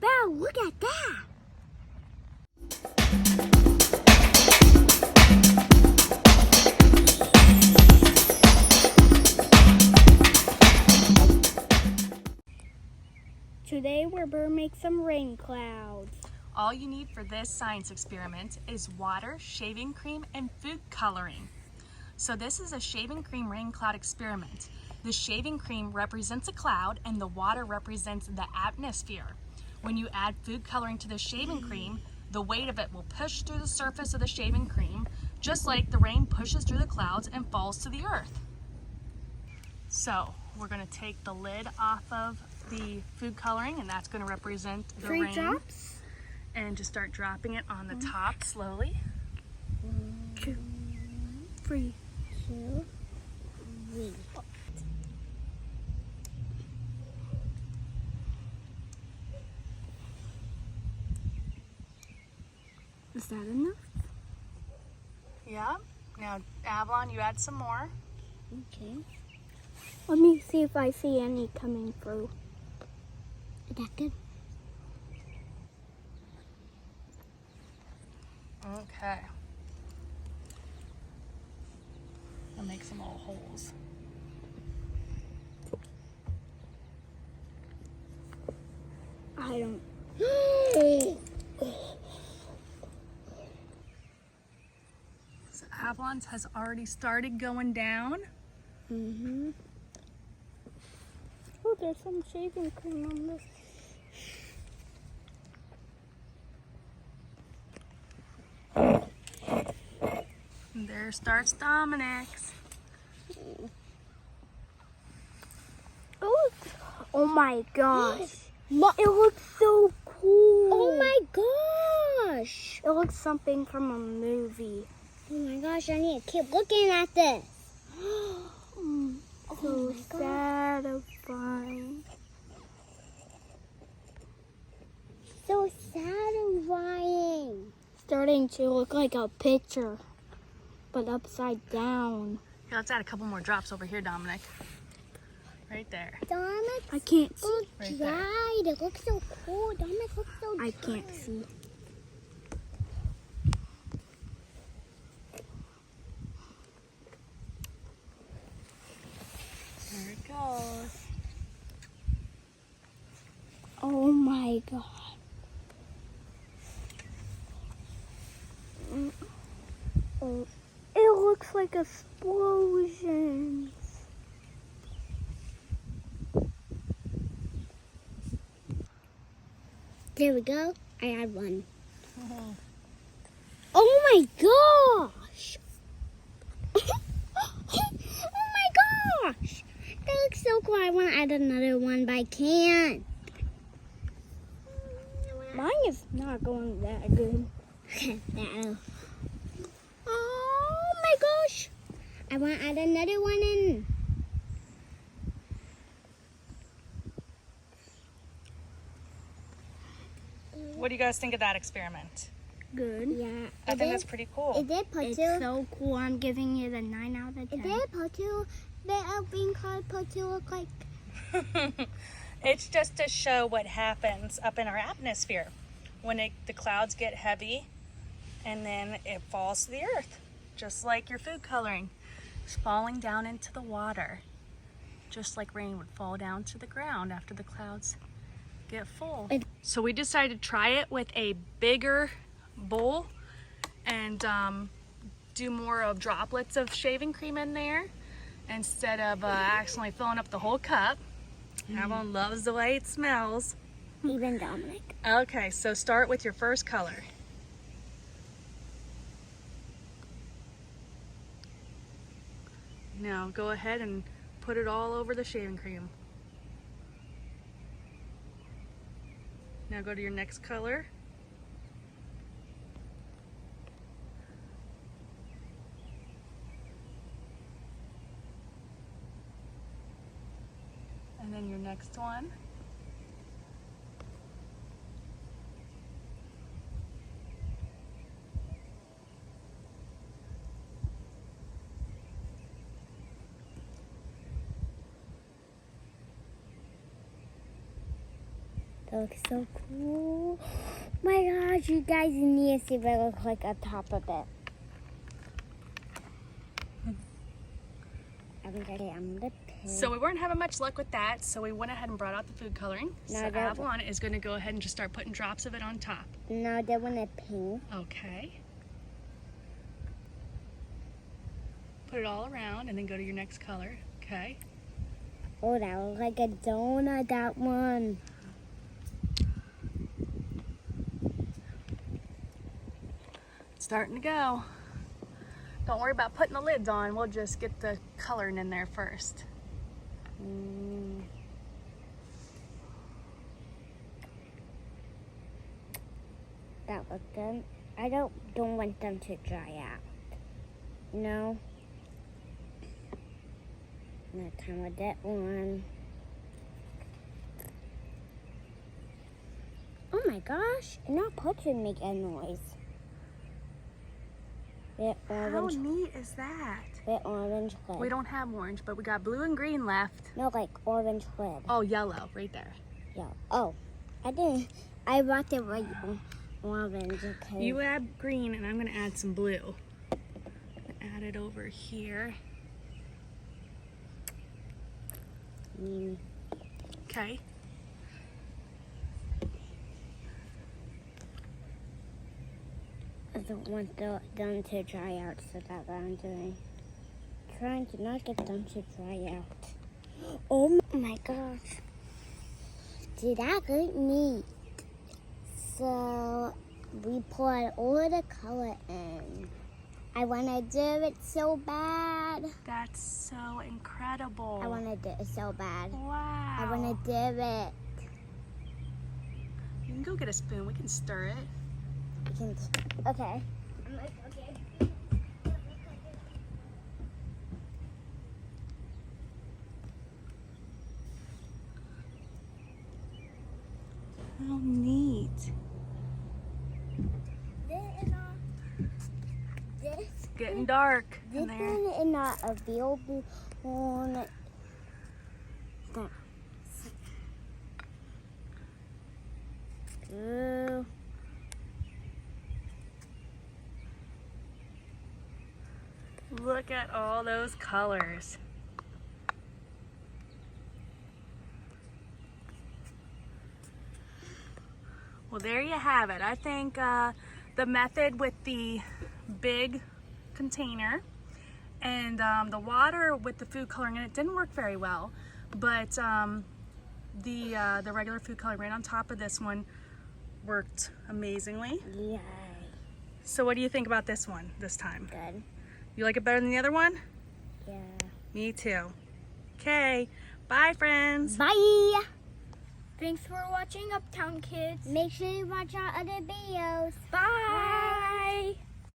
Belle, look at that. Today we're going to make some rain clouds. All you need for this science experiment is water, shaving cream, and food coloring. So this is a shaving cream rain cloud experiment. The shaving cream represents a cloud and the water represents the atmosphere. When you add food coloring to the shaving cream, the weight of it will push through the surface of the shaving cream, just like the rain pushes through the clouds and falls to the earth. So we're going to take the lid off of the food coloring, and that's going to represent the rain. 3 drops. And just start dropping it on the top slowly. 2, 3, 2, 3. Is that enough? Yeah. Now, Avalon, you add some more. Okay. Let me see if I see any coming through. Is that good? Okay. I'll make some little holes. I don't. So Avalon's has already started going down. Mm-hmm. Oh, there's some shaving cream on this. And there starts Dominic's. Oh my gosh. It looks so cool. Oh my gosh. It looks something from a movie. Oh my gosh, I need to keep looking at this. So satisfying. So satisfying. Starting to look like a picture, but upside down. Here, let's add a couple more drops over here, Dominic. Right there. Dominic, I can't see. Right there. dried. It looks so cool. Dominic looks so I can't see. There it goes. Oh my god. Oh, it looks like explosions. There we go. I had one. Oh my gosh. Oh my gosh. That looks so cool. I want to add another one, but I can't. Mine is not going that good. No. Oh my gosh. I want to add another one in. What do you guys think of that experiment? Good. Yeah. I think that's pretty cool. It did put It's two. so cool. I'm giving it a 9 out of 10. It did put two. The being called put two look like. It's just to show what happens up in our atmosphere when the clouds get heavy and then it falls to the earth, just like your food coloring. It's falling down into the water, just like rain would fall down to the ground after the clouds get full. So we decided to try it with a bigger bowl and do more of droplets of shaving cream in there instead of accidentally filling up the whole cup. Everyone loves the way it smells. Even Dominic. Okay, so start with your first color. Now go ahead and put it all over the shaving cream. Now go to your next color. And then your next one. looks so cool. My gosh, you guys need to see what it looks like on top of it. I'm gonna pin. So we weren't having much luck with that, so we went ahead and brought out the food coloring. No, So that- Avalon is going to go ahead and just start putting drops of it on top. Now they want to pink. Okay. Put it all around and then go to your next color. Okay. Oh, that looks like a donut, that one. It's starting to go. Don't worry about putting the lids on. We'll just get the coloring in there first. That looks good. I don't want them to dry out. No. Not time with that one. Oh my gosh! Now pumpkin make a noise. With How orange, neat is that? with orange lid. We don't have orange, but we got blue and green left. No, like orange lid. Oh, yellow right there. Yeah. Oh, I didn't. I brought the right orange. Okay. You add green and I'm going to add some blue. Add it over here. Okay. I don't want them to dry out, so that's what I'm doing. Trying to not get them to dry out. Oh my gosh. Dude, that look neat. So we put all the color in. I want to do it so bad. That's so incredible. I want to do it so bad. Wow. I want to do it. You can go get a spoon. We can stir it. Okay. I'm like, okay. How neat. This Getting dark This in there. one is not available on that. Ooh. Look at all those colors. Well, there you have it. I think the method with the big container and the water with the food coloring in it didn't work very well, but the regular food coloring right on top of this one worked amazingly. Yay. So what do you think about this one this time? Good. You like it better than the other one? Yeah. Me too. Okay, bye friends. Bye. Thanks for watching Uptown Kids. Make sure you watch our other videos. Bye.